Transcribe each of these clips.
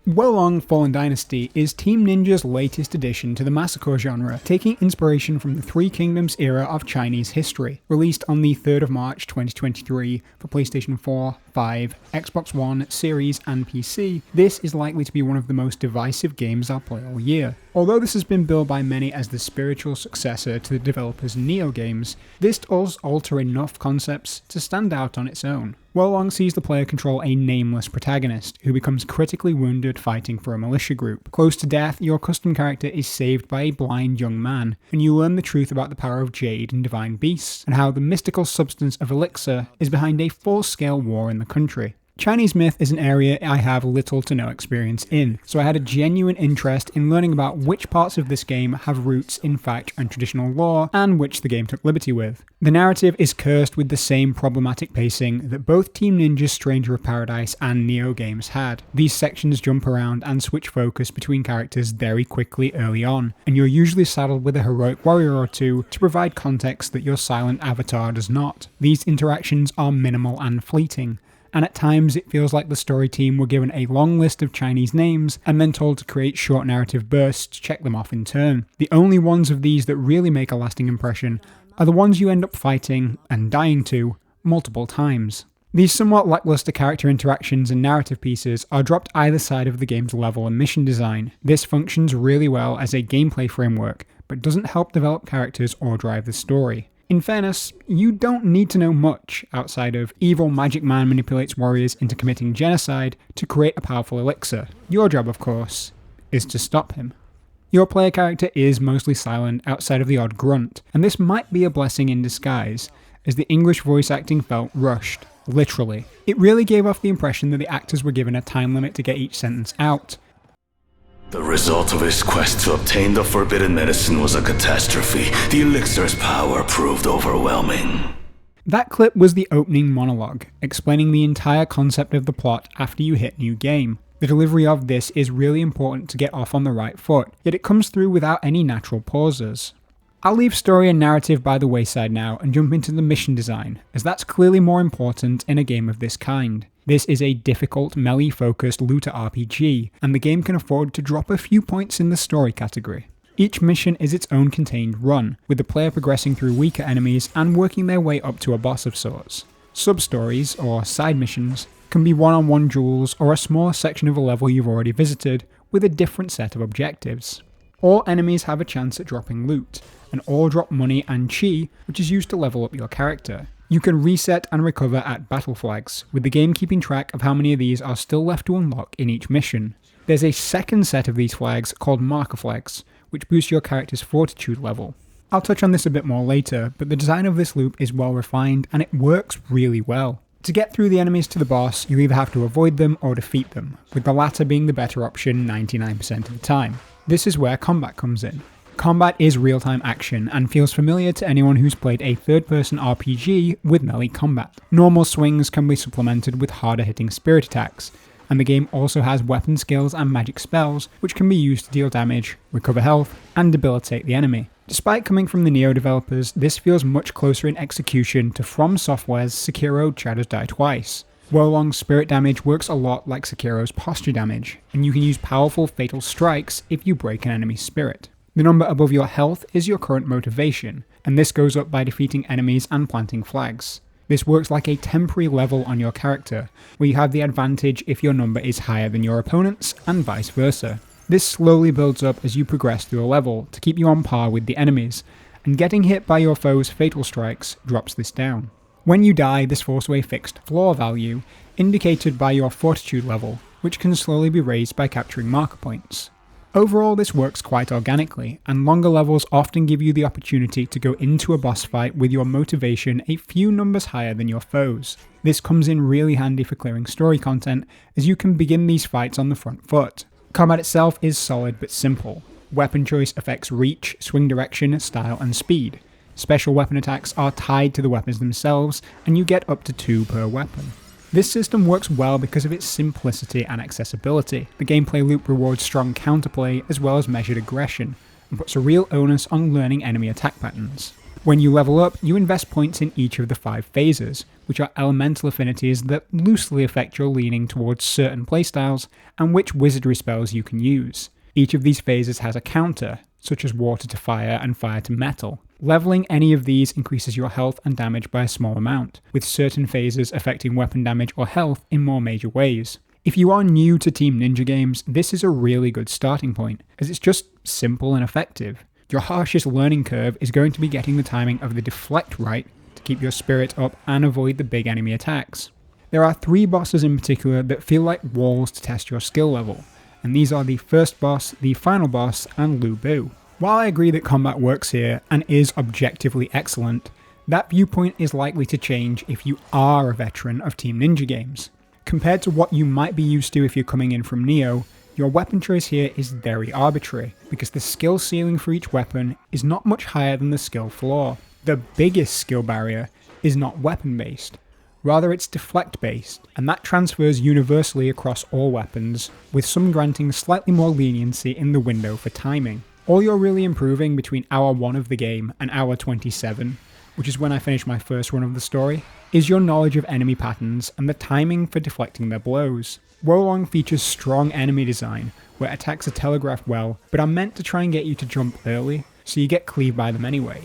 Wo Long Fallen Dynasty is Team Ninja's latest addition to the Masocore genre, taking inspiration from the Three Kingdoms era of Chinese history. Released on the 3rd of March 2023 for PlayStation 4, 5, Xbox One, Series and PC, this is likely to be one of the most divisive games I'll play all year. Although this has been billed by many as the spiritual successor to the developer's Nioh games, this does alter enough concepts to stand out on its own. Wo Long sees the player control a nameless protagonist who becomes critically wounded fighting for a militia group. Close to death, your custom character is saved by a blind young man, and you learn the truth about the power of jade and divine beasts, and how the mystical substance of elixir is behind a full-scale war in the country. Chinese myth is an area I have little to no experience in, so I had a genuine interest in learning about which parts of this game have roots in fact and traditional lore, and which the game took liberty with. The narrative is cursed with the same problematic pacing that both Team Ninja's Stranger of Paradise and Nioh games had. These sections jump around and switch focus between characters very quickly early on, and you're usually saddled with a heroic warrior or two to provide context that your silent avatar does not. These interactions are minimal and fleeting, and at times it feels like the story team were given a long list of Chinese names and then told to create short narrative bursts to check them off in turn. The only ones of these that really make a lasting impression are the ones you end up fighting and dying to multiple times. These somewhat lackluster character interactions and narrative pieces are dropped either side of the game's level and mission design. This functions really well as a gameplay framework, but doesn't help develop characters or drive the story. In fairness, you don't need to know much outside of evil magic man manipulates warriors into committing genocide to create a powerful elixir. Your job, of course, is to stop him. Your player character is mostly silent outside of the odd grunt, and this might be a blessing in disguise, as the English voice acting felt rushed, literally. It really gave off the impression that the actors were given a time limit to get each sentence out. The result of his quest to obtain the forbidden medicine was a catastrophe. The elixir's power proved overwhelming. That clip was the opening monologue, explaining the entire concept of the plot after you hit new game. The delivery of this is really important to get off on the right foot, yet it comes through without any natural pauses. I'll leave story and narrative by the wayside now and jump into the mission design, as that's clearly more important in a game of this kind. This is a difficult, melee-focused looter RPG, and the game can afford to drop a few points in the story category. Each mission is its own contained run, with the player progressing through weaker enemies and working their way up to a boss of sorts. Sub-stories, or side missions, can be one-on-one duels or a smaller section of a level you've already visited, with a different set of objectives. All enemies have a chance at dropping loot, and all drop money and chi, which is used to level up your character. You can reset and recover at battle flags, with the game keeping track of how many of these are still left to unlock in each mission. There's a second set of these flags called marker flags, which boost your character's fortitude level. I'll touch on this a bit more later, but the design of this loop is well refined and it works really well. To get through the enemies to the boss, you either have to avoid them or defeat them, with the latter being the better option 99% of the time. This is where combat comes in. Combat is real-time action and feels familiar to anyone who's played a third-person RPG with melee combat. Normal swings can be supplemented with harder-hitting spirit attacks, and the game also has weapon skills and magic spells which can be used to deal damage, recover health, and debilitate the enemy. Despite coming from the Nioh developers, this feels much closer in execution to From Software's Sekiro Shadows Die Twice. Wo Long's spirit damage works a lot like Sekiro's posture damage, and you can use powerful fatal strikes if you break an enemy's spirit. The number above your health is your current motivation, and this goes up by defeating enemies and planting flags. This works like a temporary level on your character, where you have the advantage if your number is higher than your opponent's, and vice versa. This slowly builds up as you progress through a level to keep you on par with the enemies, and getting hit by your foe's fatal strikes drops this down. When you die, this falls to a fixed floor value, indicated by your fortitude level, which can slowly be raised by capturing marker points. Overall, this works quite organically, and longer levels often give you the opportunity to go into a boss fight with your motivation a few numbers higher than your foes. This comes in really handy for clearing story content, as you can begin these fights on the front foot. Combat itself is solid but simple. Weapon choice affects reach, swing direction, style, and speed. Special weapon attacks are tied to the weapons themselves, and you get up to 2 per weapon. This system works well because of its simplicity and accessibility. The gameplay loop rewards strong counterplay as well as measured aggression, and puts a real onus on learning enemy attack patterns. When you level up, you invest points in each of the 5 phases, which are elemental affinities that loosely affect your leaning towards certain playstyles and which wizardry spells you can use. Each of these phases has a counter, such as water to fire and fire to metal. Leveling any of these increases your health and damage by a small amount, with certain phases affecting weapon damage or health in more major ways. If you are new to Team Ninja games, this is a really good starting point, as it's just simple and effective. Your harshest learning curve is going to be getting the timing of the deflect right to keep your spirit up and avoid the big enemy attacks. There are 3 bosses in particular that feel like walls to test your skill level, and these are the first boss, the final boss, and Lu Bu. While I agree that combat works here and is objectively excellent, that viewpoint is likely to change if you are a veteran of Team Ninja games. Compared to what you might be used to if you're coming in from Nioh, your weapon choice here is very arbitrary, because the skill ceiling for each weapon is not much higher than the skill floor. The biggest skill barrier is not weapon based, rather it's deflect based, and that transfers universally across all weapons, with some granting slightly more leniency in the window for timing. All you're really improving between hour 1 of the game and hour 27, which is when I finished my first run of the story, is your knowledge of enemy patterns and the timing for deflecting their blows. Wo Long features strong enemy design, where attacks are telegraphed well, but are meant to try and get you to jump early, so you get cleaved by them anyway.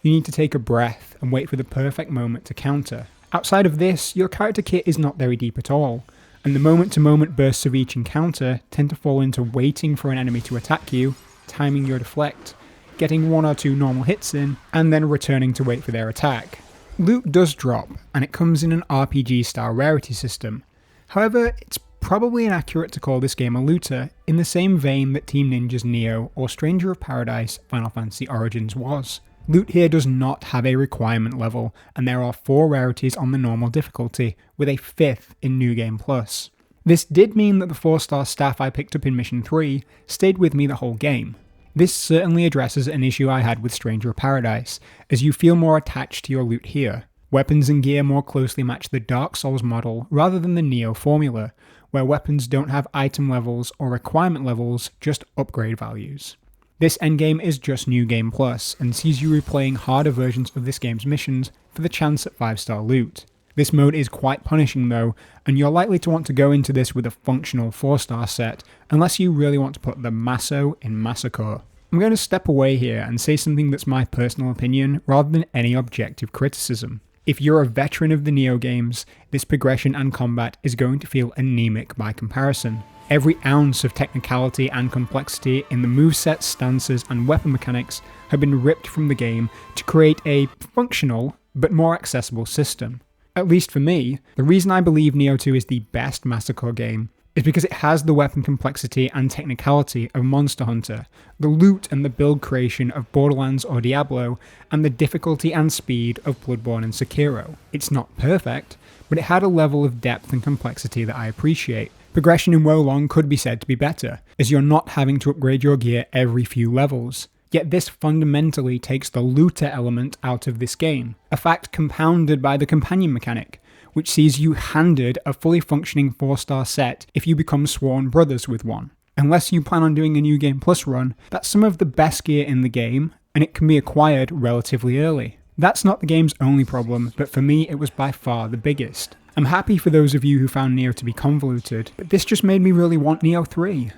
You need to take a breath and wait for the perfect moment to counter. Outside of this, your character kit is not very deep at all, and the moment-to-moment bursts of each encounter tend to fall into waiting for an enemy to attack you, timing your deflect, getting 1 or 2 normal hits in, and then returning to wait for their attack. Loot does drop, and it comes in an RPG-style rarity system. However, it's probably inaccurate to call this game a looter, in the same vein that Team Ninja's Nioh or Stranger of Paradise Final Fantasy Origins was. Loot here does not have a requirement level, and there are 4 rarities on the normal difficulty, with a 5th in New Game Plus. This did mean that the 4-star staff I picked up in Mission 3 stayed with me the whole game. This certainly addresses an issue I had with Stranger of Paradise, as you feel more attached to your loot here. Weapons and gear more closely match the Dark Souls model rather than the Nioh formula, where weapons don't have item levels or requirement levels, just upgrade values. This endgame is just New Game Plus, and sees you replaying harder versions of this game's missions for the chance at 5-star loot. This mode is quite punishing though, and you're likely to want to go into this with a functional 4-star set, unless you really want to put the Maso in Masocore. I'm going to step away here and say something that's my personal opinion rather than any objective criticism. If you're a veteran of the Nioh games, this progression and combat is going to feel anemic by comparison. Every ounce of technicality and complexity in the movesets, stances, and weapon mechanics have been ripped from the game to create a functional, but more accessible system. At least for me, the reason I believe Nioh 2 is the best Masocore game is because it has the weapon complexity and technicality of Monster Hunter, the loot and the build creation of Borderlands or Diablo, and the difficulty and speed of Bloodborne and Sekiro. It's not perfect, but it had a level of depth and complexity that I appreciate. Progression in Wo Long could be said to be better, as you're not having to upgrade your gear every few levels. Yet this fundamentally takes the looter element out of this game, a fact compounded by the companion mechanic, which sees you handed a fully functioning 4-star set if you become sworn brothers with one. Unless you plan on doing a New Game Plus run, that's some of the best gear in the game, and it can be acquired relatively early. That's not the game's only problem, but for me it was by far the biggest. I'm happy for those of you who found Nioh to be convoluted, but this just made me really want Nioh 3.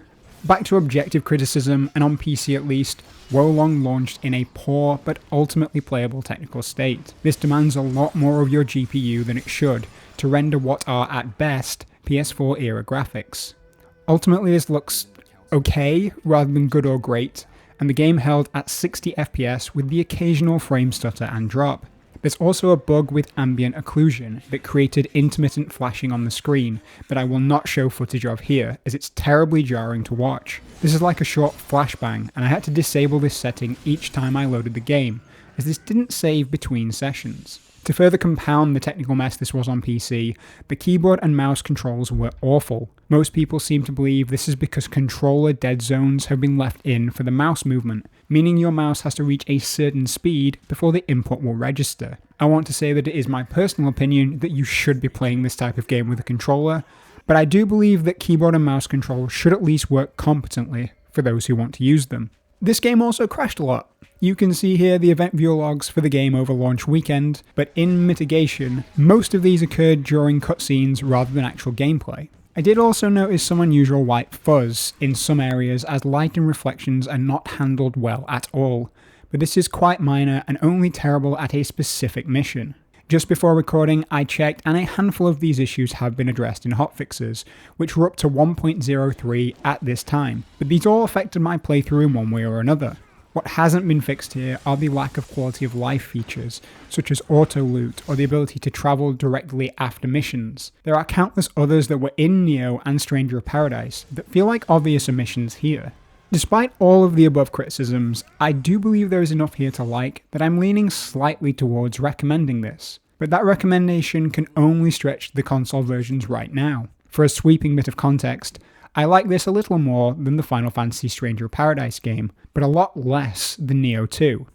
Back to objective criticism, and on PC at least, Wo Long launched in a poor but ultimately playable technical state. This demands a lot more of your GPU than it should to render what are at best PS4 era graphics. Ultimately this looks okay rather than good or great, and the game held at 60 FPS with the occasional frame stutter and drop. There's also a bug with ambient occlusion that created intermittent flashing on the screen that I will not show footage of here, as it's terribly jarring to watch. This is like a short flashbang, and I had to disable this setting each time I loaded the game, as this didn't save between sessions. To further compound the technical mess this was on PC, the keyboard and mouse controls were awful. Most people seem to believe this is because controller dead zones have been left in for the mouse movement, meaning your mouse has to reach a certain speed before the input will register. I want to say that it is my personal opinion that you should be playing this type of game with a controller, but I do believe that keyboard and mouse control should at least work competently for those who want to use them. This game also crashed a lot. You can see here the event view logs for the game over launch weekend, but in mitigation, most of these occurred during cutscenes rather than actual gameplay. I did also notice some unusual white fuzz in some areas as light and reflections are not handled well at all, but this is quite minor and only terrible at a specific mission. Just before recording, I checked and a handful of these issues have been addressed in hotfixes, which were up to 1.03 at this time, but these all affected my playthrough in one way or another. What hasn't been fixed here are the lack of quality of life features, such as auto loot or the ability to travel directly after missions. There are countless others that were in Nioh and Stranger of Paradise that feel like obvious omissions here. Despite all of the above criticisms, I do believe there is enough here to like that I'm leaning slightly towards recommending this, but that recommendation can only stretch the console versions right now. For a sweeping bit of context, I like this a little more than the Final Fantasy Stranger of Paradise game, but a lot less than Nioh 2.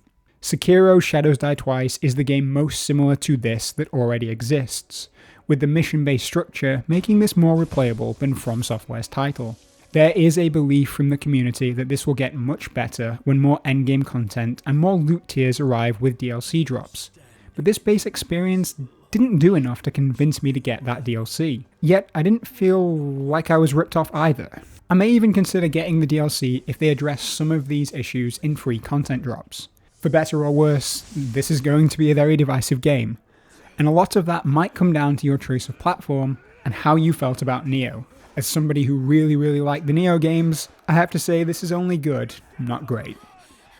Sekiro Shadows Die Twice is the game most similar to this that already exists, with the mission-based structure making this more replayable than From Software's title. There is a belief from the community that this will get much better when more endgame content and more loot tiers arrive with DLC drops, but this base experience didn't do enough to convince me to get that DLC. Yet I didn't feel like I was ripped off either. I may even consider getting the DLC if they address some of these issues in free content drops. For better or worse, this is going to be a very divisive game, and a lot of that might come down to your choice of platform and how you felt about Nioh. As somebody who really liked the Nioh games, I have to say this is only good, not great.